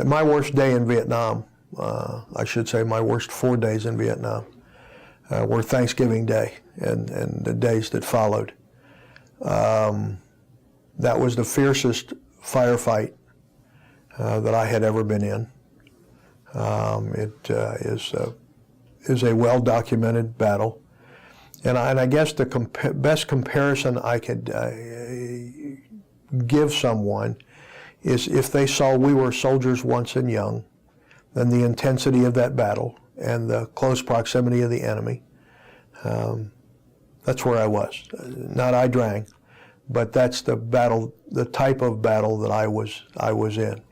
my worst day in Vietnam, I should say my worst 4 days in Vietnam, were Thanksgiving Day and the days that followed. That was the fiercest firefight that I had ever been in. It is a well-documented battle. And I guess the best comparison I could give someone is if they saw we were soldiers once and young, then the intensity of that battle and the close proximity of the enemy, that's where I was. Not I Drang, but that's the battle, the type of battle that I was in.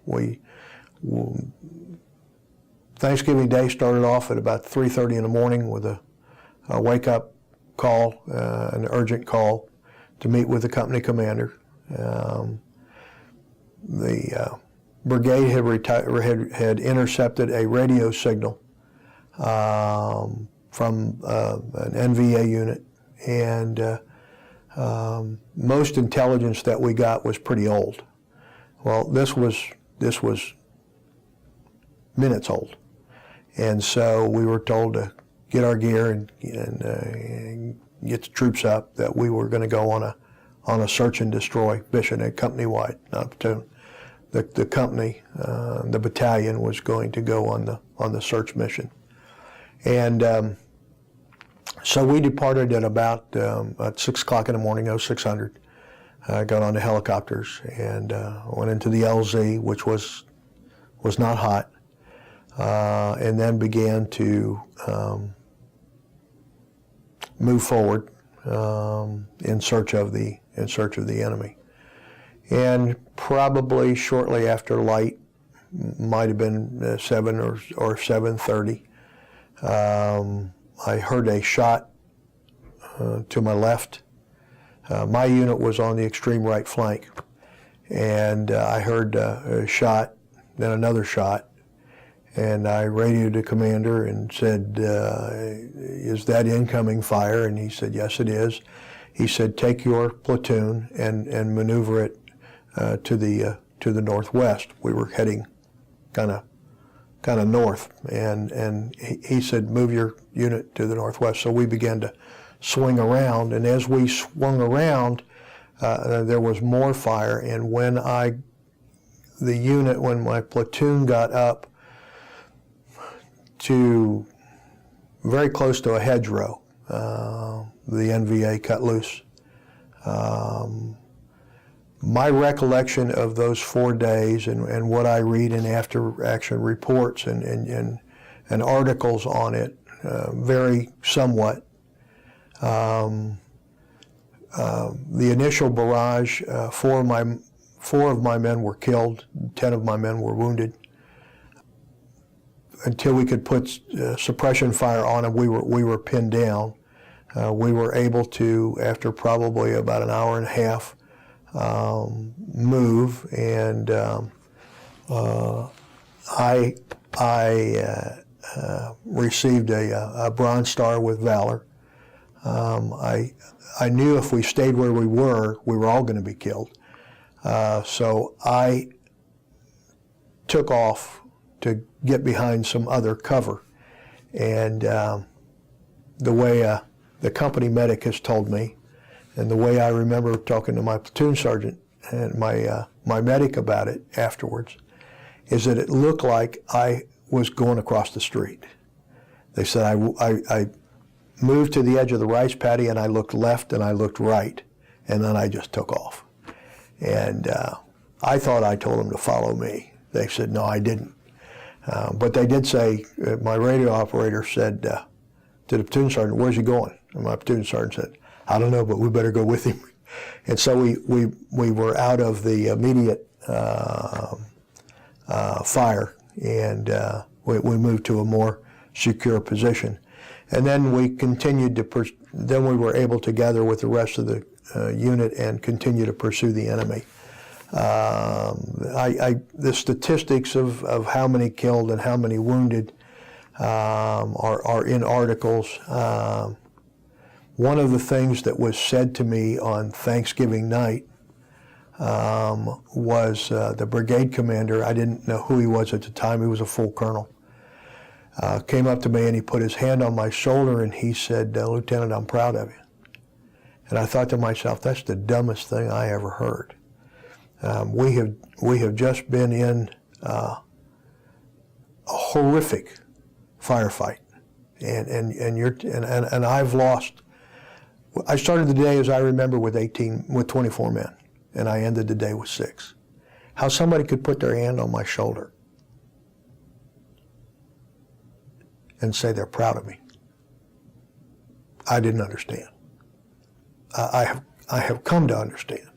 Thanksgiving Day started off at about 3:30 in the morning with a wake-up call, an urgent call to meet with the company commander. The brigade had intercepted a radio signal from an NVA unit, and most intelligence that we got was pretty old. Well, this was minutes old, and so we were told to get our gear and get the troops up, that we were going to go on a search and destroy mission, a company-wide, not a platoon. The company, the battalion, was going to go on the search mission, and so we departed at about 6 o'clock in the morning, 0600. Got on the helicopters and went into the LZ, which was not hot, and then began to move forward in search of the enemy. And probably shortly after light, might have been 7 or 7:30, I heard a shot to my left. My unit was on the extreme right flank, and I heard a shot, then another shot, and I radioed the commander and said, "Is that incoming fire?" And he said, "Yes, it is." He said, "Take your platoon and maneuver it to the northwest." We were heading kind of north, and he said, "Move your unit to the northwest." So we began to swing around, and as we swung around, there was more fire. And when my platoon got up to very close to a hedgerow, the NVA cut loose. My recollection of those 4 days and what I read in after-action reports and articles on it vary somewhat. The initial barrage, 4 of my men were killed, 10 of my men were wounded. Until we could put suppression fire on them, we were pinned down. We were able to, after probably about an hour and a half, move, and I received a Bronze Star with Valor. I knew if we stayed where we were all going to be killed. So I took off to get behind some other cover. And the way the company medic has told me, and the way I remember talking to my platoon sergeant and my medic about it afterwards, is that it looked like I was going across the street. They said I moved to the edge of the rice paddy, and I looked left and I looked right, and then I just took off. And I thought I told them to follow me. They said, no, I didn't. But they did say, my radio operator said to the platoon sergeant, "Where's he going?" And my platoon sergeant said, "I don't know, but we better go with him." And so we were out of the immediate fire, and we moved to a more secure position. And then we continued to, then we were able to gather with the rest of the unit and continue to pursue the enemy. The statistics of how many killed and how many wounded are in articles. One of the things that was said to me on Thanksgiving night was the brigade commander. I didn't know who he was at the time. He was a full colonel. Came up to me and he put his hand on my shoulder and he said, "Lieutenant, I'm proud of you." And I thought to myself, that's the dumbest thing I ever heard. We have just been in a horrific firefight, and I've lost. I started the day, as I remember, with 24 men, and I ended the day with 6. How somebody could put their hand on my shoulder and say they're proud of me, I didn't understand. I have come to understand